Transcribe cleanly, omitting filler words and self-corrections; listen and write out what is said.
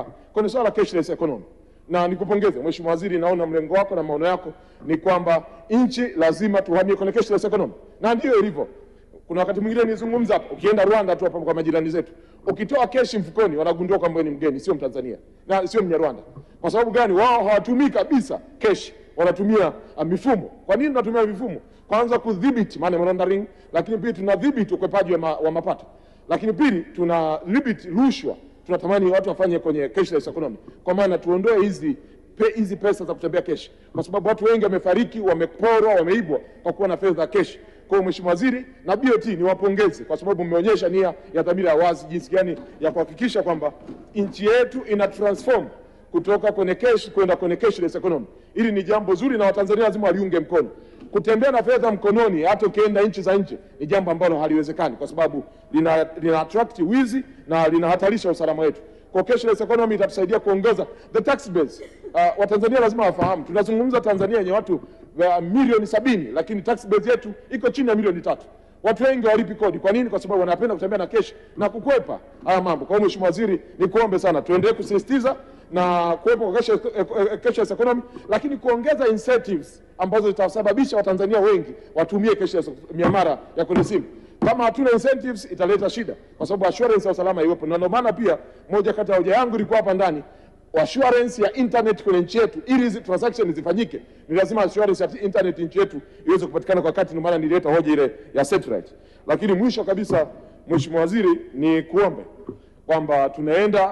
kwenye swala cashless economy. Na nikupongeze Mheshimiwa Waziri, naona mlengo wako na maono yako ni kwamba nchi lazima tuhamie kwenye cashless economy. Na ndio ilivyo. Kuna wakati mwingine nizungumza hapo, ukienda Rwanda tu hapa kwa majirani zetu, ukitoa cash mfukoni wanagundua kwamba ni mgeni, sio Mtanzania na sio Mnyarwanda. Kwa sababu gani? Wao hawatumii kabisa cash, wanatumia mifumo. Kwa nini tunatumia mifumo? Kwanza kudhibiti money laundering, lakini pili tunadhibiti ukwepaji wa mapato. Lakini pili tunadhibiti rushwa. Tunatamani watu wafanye kwenye cashless economy. Kwa maana tuondoe hizi pesa za kutembea cash. Kwa sababu watu wengi wamefariki, wameporwa, wameibwa kwa kuwa na fedha cash. Kwa Mheshimiwa Waziri na BOT niwapongeze kwa sababu mmeonyesha nia ya dhamira ya wazi jinsi gani ya kuhakikisha kwamba nchi yetu ina transform kutoka kwenye cash kwenda kwenye cashless economy. Hili ni jambo zuri na Watanzania lazima waliunge mkono. Kutembea na fedha mkononi hata ukienda nchi za nje ni jambo ambalo haliwezekani kwa sababu lina attract wizi na linahatarisha usalama wetu. Kwa cashless economy itatusaidia kuongeza the tax base. Watanzania lazima wafahamu tunazungumza Tanzania yenye watu milioni 70 lakini tax base yetu iko chini ya milioni 3. Watu wengi walipi kodi. Kwa nini? Kwa sababu wanapenda kutembea na cash na kukwepa haya mambo. Kwa hiyo Mheshimiwa Waziri, nikuombe sana tuendelee kusisitiza na kuwepo kwa cashless economy, lakini kuongeza incentives ambazo zitasababisha Watanzania wengi watumie cashless miamala ya kwenye simu. Kama hatuna incentives italeta shida kwa sababu assurance ya usalama iwepo. Na ndio maana pia moja kati ya hoja yangu ilikuwa hapa ndani, assurance ya internet kwenye nchi yetu ili hizi transactions zifanyike ni lazima assurance ya internet nchi yetu iweze kupatikana kwa wakati. Ndio maana nilileta hoja ile ya satellite. Lakini mwisho kabisa Mheshimiwa Waziri, ni kuombe kwamba tunaenda